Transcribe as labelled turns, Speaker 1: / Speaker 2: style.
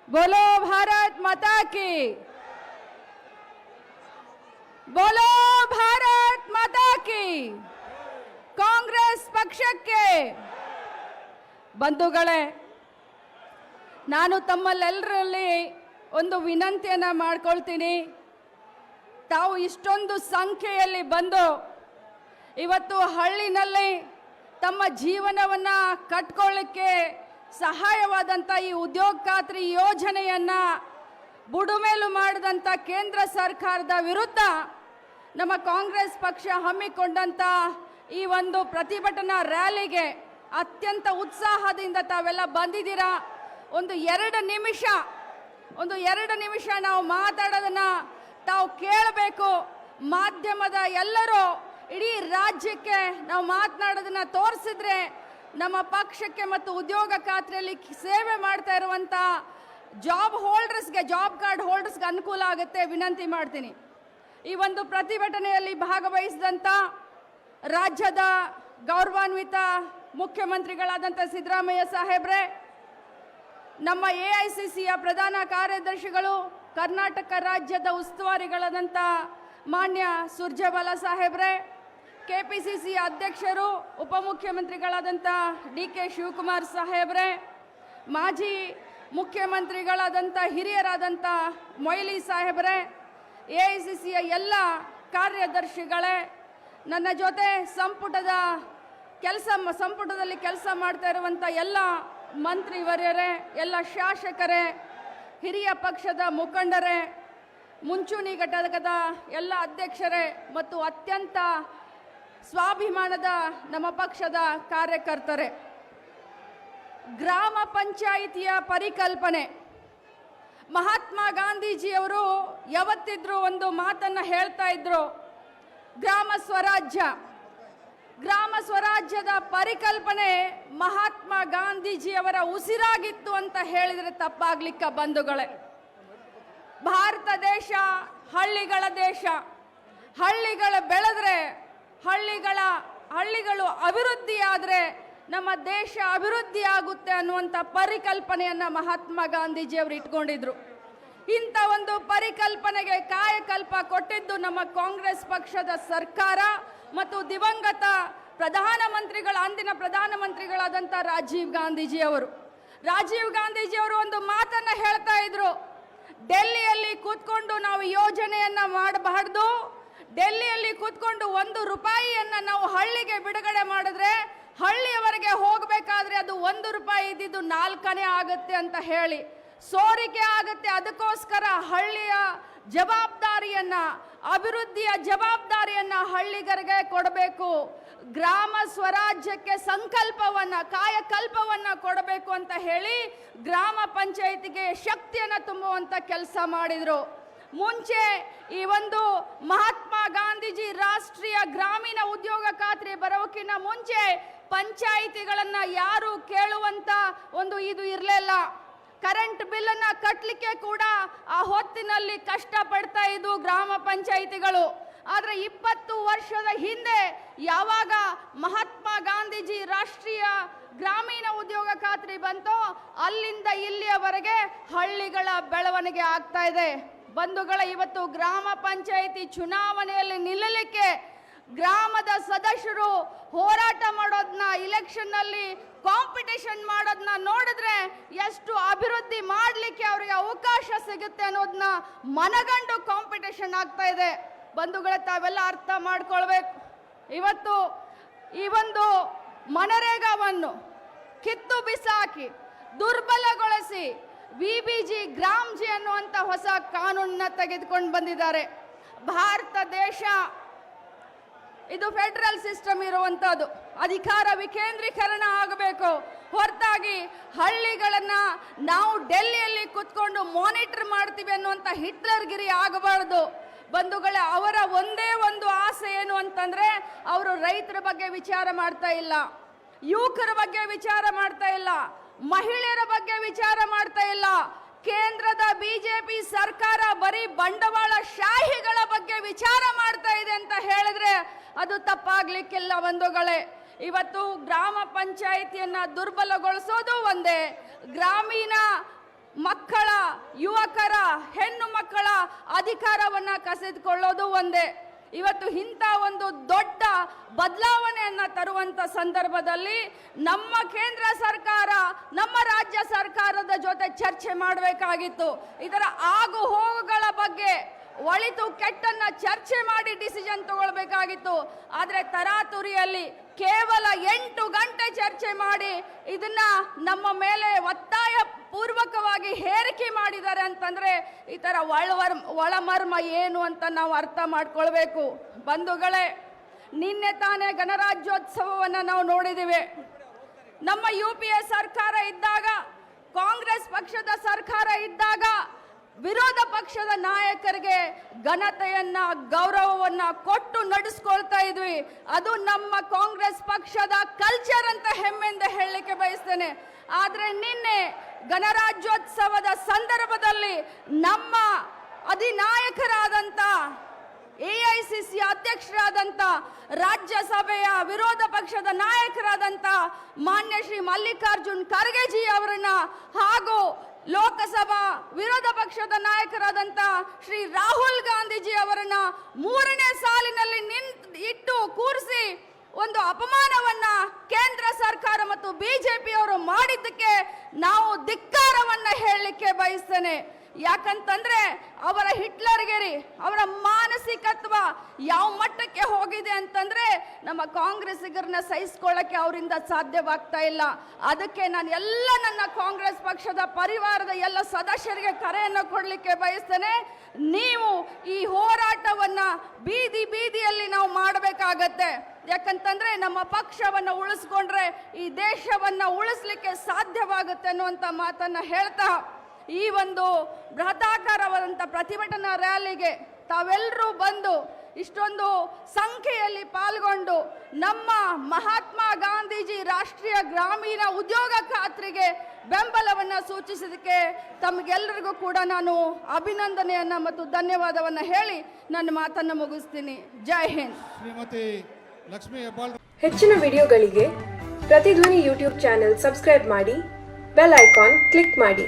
Speaker 1: बोलो भारत माता की, बोलो भारत माता की, ಕಾಂಗ್ರೆಸ್ ಪಕ್ಷಕ್ಕೆ ಬಂಧುಗಳೇ, ನಾನು ತಮ್ಮಲ್ಲೆಲ್ಲರಲ್ಲಿ ಒಂದು ವಿನಂತಿಯನ್ನು ಮಾಡ್ಕೊಳ್ತೀನಿ. ತಾವು ಇಷ್ಟೊಂದು ಸಂಖ್ಯೆಯಲ್ಲಿ ಬಂದು ಇವತ್ತು ಹಳ್ಳಿನಲ್ಲಿ ತಮ್ಮ ಜೀವನವನ್ನು ಕಟ್ಕೊಳ್ಳಿಕ್ಕೆ ಸಹಾಯವಾದಂಥ ಈ ಉದ್ಯೋಗ ಖಾತ್ರಿ ಯೋಜನೆಯನ್ನು ಬುಡುಮೇಲು ಮಾಡಿದಂಥ ಕೇಂದ್ರ ಸರ್ಕಾರದ ವಿರುದ್ಧ ನಮ್ಮ ಕಾಂಗ್ರೆಸ್ ಪಕ್ಷ ಹಮ್ಮಿಕೊಂಡಂಥ ಈ ಒಂದು ಪ್ರತಿಭಟನಾ ರ್ಯಾಲಿಗೆ ಅತ್ಯಂತ ಉತ್ಸಾಹದಿಂದ ತಾವೆಲ್ಲ ಬಂದಿದ್ದೀರಾ. ಒಂದು ಎರಡು ನಿಮಿಷ ನಾವು ಮಾತಾಡೋದನ್ನ ತಾವು ಕೇಳಬೇಕು. ಮಾಧ್ಯಮದ ಎಲ್ಲರೂ ಇಡೀ ರಾಜ್ಯಕ್ಕೆ ನಾವು ಮಾತನಾಡೋದನ್ನ ತೋರಿಸಿದ್ರೆ ನಮ್ಮ ಪಕ್ಷಕ್ಕೆ ಮತ್ತು ಉದ್ಯೋಗ ಖಾತ್ರಿಯಲ್ಲಿ ಸೇವೆ ಮಾಡ್ತಾ ಇರುವಂಥ ಜಾಬ್ ಕಾರ್ಡ್ ಹೋಲ್ಡರ್ಸ್ಗೆ ಅನುಕೂಲ ಆಗುತ್ತೆ. ವಿನಂತಿ ಮಾಡ್ತೀನಿ. ಈ ಒಂದು ಪ್ರತಿಭಟನೆಯಲ್ಲಿ ಭಾಗವಹಿಸಿದಂಥ ರಾಜ್ಯದ ಗೌರವಾನ್ವಿತ ಮುಖ್ಯಮಂತ್ರಿಗಳಾದಂಥ ಸಿದ್ದರಾಮಯ್ಯ ಸಾಹೇಬ್ರೆ, ನಮ್ಮ AICCಯ ಪ್ರಧಾನ ಕಾರ್ಯದರ್ಶಿಗಳು, ಕರ್ನಾಟಕ ರಾಜ್ಯದ ಉಸ್ತುವಾರಿಗಳಾದಂಥ ಮಾನ್ಯ ಸುರ್ಜೇವಾಲಾ ಸಾಹೇಬ್ರೆ, KPCC ಅಧ್ಯಕ್ಷರು ಉಪಮುಖ್ಯಮಂತ್ರಿಗಳಾದಂಥ DK ಶಿವಕುಮಾರ್ ಸಾಹೇಬ್ರೆ, ಮಾಜಿ ಮುಖ್ಯಮಂತ್ರಿಗಳಾದಂಥ ಹಿರಿಯರಾದಂಥ ಮೊಯ್ಲಿ ಸಾಹೇಬ್ರೆ, AICCಯ ಎಲ್ಲ ಕಾರ್ಯದರ್ಶಿಗಳೇ, ನನ್ನ ಜೊತೆ ಸಂಪುಟದಲ್ಲಿ ಕೆಲಸ ಮಾಡ್ತಾ ಇರುವಂಥ ಎಲ್ಲ ಮಂತ್ರಿವರ್ಯರೇ, ಎಲ್ಲ ಶಾಸಕರೇ, ಹಿರಿಯ ಪಕ್ಷದ ಮುಖಂಡರೇ, ಮುಂಚೂಣಿ ಘಟಕದ ಎಲ್ಲ ಅಧ್ಯಕ್ಷರೇ ಮತ್ತು ಅತ್ಯಂತ ಸ್ವಾಭಿಮಾನದ ನಮ್ಮ ಪಕ್ಷದ ಕಾರ್ಯಕರ್ತರೇ, ಗ್ರಾಮ ಪಂಚಾಯಿತಿಯ ಪರಿಕಲ್ಪನೆ ಮಹಾತ್ಮ ಗಾಂಧೀಜಿಯವರು ಯಾವತ್ತಿದ್ರೂ ಒಂದು ಮಾತನ್ನು ಹೇಳ್ತಾ ಇದ್ರು. ಗ್ರಾಮ ಸ್ವರಾಜ್ಯದ ಪರಿಕಲ್ಪನೆ ಮಹಾತ್ಮ ಗಾಂಧೀಜಿಯವರ ಉಸಿರಾಗಿತ್ತು ಅಂತ ಹೇಳಿದರೆ ತಪ್ಪಾಗ್ಲಿಕ್ಕ ಬಂಧುಗಳೇ. ಭಾರತ ದೇಶ ಹಳ್ಳಿಗಳ ದೇಶ. ಹಳ್ಳಿಗಳು ಬೆಳೆದ್ರೆ, ಹಳ್ಳಿಗಳು ಅಭಿವೃದ್ಧಿ ಆದರೆ ನಮ್ಮ ದೇಶ ಅಭಿವೃದ್ಧಿ ಆಗುತ್ತೆ ಅನ್ನುವಂಥ ಪರಿಕಲ್ಪನೆಯನ್ನು ಮಹಾತ್ಮ ಗಾಂಧೀಜಿಯವರು ಇಟ್ಕೊಂಡಿದ್ರು. ಇಂಥ ಒಂದು ಪರಿಕಲ್ಪನೆಗೆ ಕಾಯಕಲ್ಪ ಕೊಟ್ಟಿದ್ದು ನಮ್ಮ ಕಾಂಗ್ರೆಸ್ ಪಕ್ಷದ ಸರ್ಕಾರ ಮತ್ತು ದಿವಂಗತ ಅಂದಿನ ಪ್ರಧಾನಮಂತ್ರಿಗಳಾದಂಥ ರಾಜೀವ್ ಗಾಂಧೀಜಿಯವರು ಒಂದು ಮಾತನ್ನ ಹೇಳ್ತಾ ಇದ್ರು. ಡೆಲ್ಲಿಯಲ್ಲಿ ಕೂತ್ಕೊಂಡು ನಾವು ಯೋಜನೆಯನ್ನ ಮಾಡಬಾರ್ದು. ಡೆಲ್ಲಿಯಲ್ಲಿ ಕೂತ್ಕೊಂಡು 1 ರೂಪಾಯಿಯನ್ನ ನಾವು ಹಳ್ಳಿಗೆ ಬಿಡುಗಡೆ ಮಾಡಿದ್ರೆ ಹಳ್ಳಿಯವರೆಗೆ ಹೋಗಬೇಕಾದ್ರೆ ಅದು 1 ರೂಪಾಯಿ ಇದ್ದಿದ್ದು 4 ಆಗುತ್ತೆ ಅಂತ ಹೇಳಿ ಸೋರಿಕೆ ಆಗುತ್ತೆ. ಅದಕ್ಕೋಸ್ಕರ ಹಳ್ಳಿಯ ಜವಾಬ್ದಾರಿಯನ್ನ, ಅಭಿವೃದ್ಧಿಯ ಜವಾಬ್ದಾರಿಯನ್ನ ಹಳ್ಳಿಗರಿಗೆ ಕೊಡಬೇಕು. ಗ್ರಾಮ ಸ್ವರಾಜ್ಯಕ್ಕೆ ಕಾಯಕಲ್ಪವನ್ನ ಕೊಡಬೇಕು ಅಂತ ಹೇಳಿ ಗ್ರಾಮ ಪಂಚಾಯಿತಿಗೆ ಶಕ್ತಿಯನ್ನು ತುಂಬುವಂತ ಕೆಲಸ ಮಾಡಿದ್ರು. ಮುಂಚೆ ಈ ಒಂದು ಮಹಾತ್ಮ ಗಾಂಧೀಜಿ ರಾಷ್ಟ್ರೀಯ ಗ್ರಾಮೀಣ ಉದ್ಯೋಗ ಖಾತ್ರಿ ಬರೋಕ್ಕಿಂತ ಮುಂಚೆ ಪಂಚಾಯಿತಿಗಳನ್ನ ಯಾರು ಕೇಳುವಂತ ಇದು ಇರಲಿಲ್ಲ. ಕರೆಂಟ್ ಬಿಲ್ ಅನ್ನ ಕಟ್ಟಲಿಕ್ಕೆ ಕೂಡ ಆ ಹೊತ್ತಿನಲ್ಲಿ ಕಷ್ಟ ಪಡ್ತಾ ಇದ್ದು ಗ್ರಾಮ ಪಂಚಾಯಿತಿಗಳು. ಆದ್ರೆ 20 ವರ್ಷದ ಹಿಂದೆ ಯಾವಾಗ ಮಹಾತ್ಮ ಗಾಂಧೀಜಿ ರಾಷ್ಟ್ರೀಯ ಗ್ರಾಮೀಣ ಉದ್ಯೋಗ ಖಾತ್ರಿ ಬಂತೋ ಅಲ್ಲಿಂದ ಇಲ್ಲಿಯವರೆಗೆ ಹಳ್ಳಿಗಳ ಬೆಳವಣಿಗೆ ಆಗ್ತಾ ಇದೆ. ಬಂಧುಗಳ, ಇವತ್ತು ಗ್ರಾಮ ಪಂಚಾಯಿತಿ ಚುನಾವಣೆಯಲ್ಲಿ ನಿಲ್ಲಲಿಕ್ಕೆ ಗ್ರಾಮದ ಸದಸ್ಯರು ಹೋರಾಟ ಮಾಡೋದನ್ನ, ಇಲೆಕ್ಷನ್ ನಲ್ಲಿ ಕಾಂಪಿಟೇಷನ್ ಮಾಡೋದನ್ನ ನೋಡಿದ್ರೆ ಎಷ್ಟು ಅಭಿವೃದ್ಧಿ ಮಾಡಲಿಕ್ಕೆ ಅವರಿಗೆ ಅವಕಾಶ ಸಿಗುತ್ತೆ ಅನ್ನೋದನ್ನ ಮನಗಂಡು ಕಾಂಪಿಟೇಷನ್ ಆಗ್ತಾ ಇದೆ. ಬಂಧುಗಳೇ, ತಾವೆಲ್ಲ ಅರ್ಥ ಮಾಡ್ಕೊಳ್ಬೇಕು. ಇವತ್ತು ಈ ಒಂದು ಮನರೇಗಾವನ್ನು ಕಿತ್ತು ಬಿಸಾಕಿ ದುರ್ಬಲಗೊಳಿಸಿ VBG ಗ್ರಾಮ್ಜಿ ಅನ್ನುವಂಥ ಹೊಸ ಕಾನೂನನ್ನ ತೆಗೆದುಕೊಂಡು ಬಂದಿದ್ದಾರೆ. ಭಾರತ ದೇಶ ಇದು ಫೆಡರಲ್ ಸಿಸ್ಟಮ್ ಇರುವಂತದ್ದು. ಅಧಿಕಾರ ವಿಕೇಂದ್ರೀಕರಣ ಆಗಬೇಕು ಹೊರತಾಗಿ ಹಳ್ಳಿಗಳನ್ನ ನಾವು ಡೆಲ್ಲಿಯಲ್ಲಿ ಕುತ್ಕೊಂಡು ಮಾನಿಟರ್ ಮಾಡ್ತೀವಿ ಅನ್ನುವಂಥ ಹಿಟ್ಲರ್ಗಿರಿ ಆಗಬಾರ್ದು. ಬಂಧುಗಳೇ, ಅವರ ಒಂದೇ ಒಂದು ಆಸೆ ಏನು ಅಂತಂದ್ರೆ ಅವರು ರೈತರ ಬಗ್ಗೆ ವಿಚಾರ ಮಾಡ್ತಾ ಇಲ್ಲ, ಯುವಕರ ಬಗ್ಗೆ ವಿಚಾರ ಮಾಡ್ತಾ ಇಲ್ಲ, ಮಹಿಳೆಯರ ಬಗ್ಗೆ ವಿಚಾರ ಮಾಡ್ತಾ ಇಲ್ಲ. ಕೇಂದ್ರದ BJP ಸರ್ಕಾರ ಬರೀ ಬಂಡವಾಳ ಶಾಹಿಗಳ ಬಗ್ಗೆ ವಿಚಾರ ಮಾಡ್ತಾ ಇದೆ ಅಂತ ಹೇಳಿದ್ರೆ ಅದು ತಪ್ಪಾಗ್ಲಿಕ್ಕಿಲ್ಲ. ಬಂಧುಗಳೇ, ಇವತ್ತು ಗ್ರಾಮ ಪಂಚಾಯಿತಿಯನ್ನ ದುರ್ಬಲಗೊಳಿಸೋದು ಒಂದೇ, ಗ್ರಾಮೀಣ ಮಕ್ಕಳ, ಯುವಕರ, ಹೆಣ್ಣು ಮಕ್ಕಳ ಅಧಿಕಾರವನ್ನ ಕಸಿದುಕೊಳ್ಳೋದು ಒಂದೇ. ಇವತ್ತು ಇಂಥ ಒಂದು ದೊಡ್ಡ ಬದಲಾವಣೆಯನ್ನ ತರುವಂತ ಸಂದರ್ಭದಲ್ಲಿ ನಮ್ಮ ಕೇಂದ್ರ ಸರ್ಕಾರ, ನಮ್ಮ ರಾಜ್ಯ ಸರ್ಕಾರದ ಜೊತೆ ಚರ್ಚೆ ಮಾಡಬೇಕಾಗಿತ್ತು. ಇದರ ಆಗು ಹೋಗುಗಳ ಬಗ್ಗೆ ಒಳಿತು ಕೆಟ್ಟನ್ನ ಚರ್ಚೆ ಮಾಡಿ ಡಿಸಿಷನ್ ತಗೊಳ್ಬೇಕಾಗಿತ್ತು. ಆದರೆ ತರಾತುರಿಯಲ್ಲಿ ಕೇವಲ 8 ಗಂಟೆ ಚರ್ಚೆ ಮಾಡಿ ಇದನ್ನ ನಮ್ಮ ಮೇಲೆ ಒತ್ತಾಯ ಪೂರ್ವಕವಾಗಿ ಹೇರಿಕೆ ಮಾಡಿದ್ದಾರೆ ಅಂತಂದ್ರೆ ಈ ತರ ಒಳಮರ್ಮ ಏನು ಅಂತ ನಾವು ಅರ್ಥ ಮಾಡ್ಕೊಳ್ಬೇಕು. ಬಂಧುಗಳೇ, ನಿನ್ನೆ ತಾನೇ ಗಣರಾಜ್ಯೋತ್ಸವವನ್ನು ನಾವು ನೋಡಿದ್ದೇವೆ. ನಮ್ಮ UPA ಸರ್ಕಾರ ಇದ್ದಾಗ, ಕಾಂಗ್ರೆಸ್ ಪಕ್ಷದ ಸರ್ಕಾರ ಇದ್ದಾಗ ವಿರೋಧ ಪಕ್ಷದ ನಾಯಕರಿಗೆ ಘನತೆಯನ್ನ, ಗೌರವವನ್ನ ಕೊಟ್ಟು ನಡೆಸ್ಕೊಳ್ತಾ ಇದ್ವಿ. ಅದು ನಮ್ಮ ಕಾಂಗ್ರೆಸ್ ಪಕ್ಷದ ಕಲ್ಚರ್ ಅಂತ ಹೆಮ್ಮೆಯಿಂದ ಹೇಳಲಿಕ್ಕೆ ಬಯಸ್ತೇನೆ. ಆದ್ರೆ ನಿನ್ನೆ ಗಣರಾಜ್ಯೋತ್ಸವದ ಸಂದರ್ಭದಲ್ಲಿ ನಮ್ಮ ಅಧಿನಾಯಕರಾದಂತ AICC ಅಧ್ಯಕ್ಷರಾದಂತ, ರಾಜ್ಯಸಭೆಯ ವಿರೋಧ ಪಕ್ಷದ ನಾಯಕರಾದಂತ ಮಾನ್ಯ ಶ್ರೀ ಮಲ್ಲಿಕಾರ್ಜುನ್ ಖರ್ಗೆಜಿ ಅವರನ್ನ ಹಾಗೂ ಲೋಕಸಭಾ ವಿರೋಧ ಪಕ್ಷದ ನಾಯಕರಾದಂತ ಶ್ರೀ ರಾಹುಲ್ ಗಾಂಧೀಜಿ ಅವರನ್ನ 3ನೇ ಸಾಲಿನಲ್ಲಿ ಇಟ್ಟು ಕೂರಿಸಿ ಒಂದು ಅಪಮಾನವನ್ನ ಕೇಂದ್ರ ಸರ್ಕಾರ ಮತ್ತು ಬಿಜೆಪಿಯವರು ಮಾಡಿದ್ದಕ್ಕೆ ನಾವು ಧಿಕ್ಕಾರವನ್ನ ಹೇಳಲಿಕ್ಕೆ ಬಯಸ್ತೇನೆ. ಯಾಕಂತಂದ್ರೆ ಅವರ ಹಿಟ್ಲರ್ಗೆರಿ, ಅವರ ಮಾನಸಿಕತ್ವ ಯಾವ ಮಟ್ಟಕ್ಕೆ ಹೋಗಿದೆ ಅಂತಂದ್ರೆ ನಮ್ಮ ಕಾಂಗ್ರೆಸ್ಸಿಗರನ್ನ ಸಹಿಸ್ಕೊಳ್ಳಕ್ಕೆ ಅವರಿಂದ ಸಾಧ್ಯವಾಗ್ತಾ ಇಲ್ಲ. ಅದಕ್ಕೆ ನಾನು ನನ್ನ ಕಾಂಗ್ರೆಸ್ ಪಕ್ಷದ ಪರಿವಾರದ ಎಲ್ಲ ಸದಸ್ಯರಿಗೆ ಕರೆಯನ್ನು ಕೊಡಲಿಕ್ಕೆ ಬಯಸ್ತೇನೆ. ನೀವು ಈ ಹೋರಾಟವನ್ನ ಬೀದಿಯಲ್ಲಿ ನಾವು ಮಾಡಬೇಕಾಗತ್ತೆ. ಯಾಕಂತಂದ್ರೆ ನಮ್ಮ ಪಕ್ಷವನ್ನ ಉಳಿಸ್ಕೊಂಡ್ರೆ ಈ ದೇಶವನ್ನ ಉಳಿಸ್ಲಿಕ್ಕೆ ಸಾಧ್ಯವಾಗುತ್ತೆ ಅನ್ನುವಂತ ಮಾತನ್ನ ಹೇಳ್ತಾ, ಈ ಒಂದು ಬೃಹದಾಕಾರವಾದಂಥ ಪ್ರತಿಭಟನಾ ರ್ಯಾಲಿಗೆ ತಾವೆಲ್ಲರೂ ಬಂದು ಇಷ್ಟೊಂದು ಸಂಖ್ಯೆಯಲ್ಲಿ ಪಾಲ್ಗೊಂಡು ನಮ್ಮ ಮಹಾತ್ಮ ಗಾಂಧೀಜಿ ರಾಷ್ಟ್ರೀಯ ಗ್ರಾಮೀಣ ಉದ್ಯೋಗ ಖಾತ್ರಿಗೆ ಬೆಂಬಲವನ್ನು ಸೂಚಿಸಿದಕ್ಕೆ ತಮಗೆಲ್ಲರಿಗೂ ಕೂಡ ನಾನು ಅಭಿನಂದನೆಯನ್ನ ಮತ್ತು ಧನ್ಯವಾದವನ್ನು ಹೇಳಿ ನನ್ನ ಮಾತನ್ನು ಮುಗಿಸ್ತೀನಿ. ಜೈ ಹಿಂದ್.
Speaker 2: ಶ್ರೀಮತಿ ಲಕ್ಷ್ಮೀ ಹೆಬ್ಬಾಳ್.
Speaker 3: ಹೆಚ್ಚಿನ ವಿಡಿಯೋಗಳಿಗೆ ಪ್ರತಿಧ್ವನಿ ಯೂಟ್ಯೂಬ್ ಚಾನೆಲ್ ಸಬ್ಸ್ಕ್ರೈಬ್ ಮಾಡಿ, ಬೆಲ್ ಐಕಾನ್ ಕ್ಲಿಕ್ ಮಾಡಿ.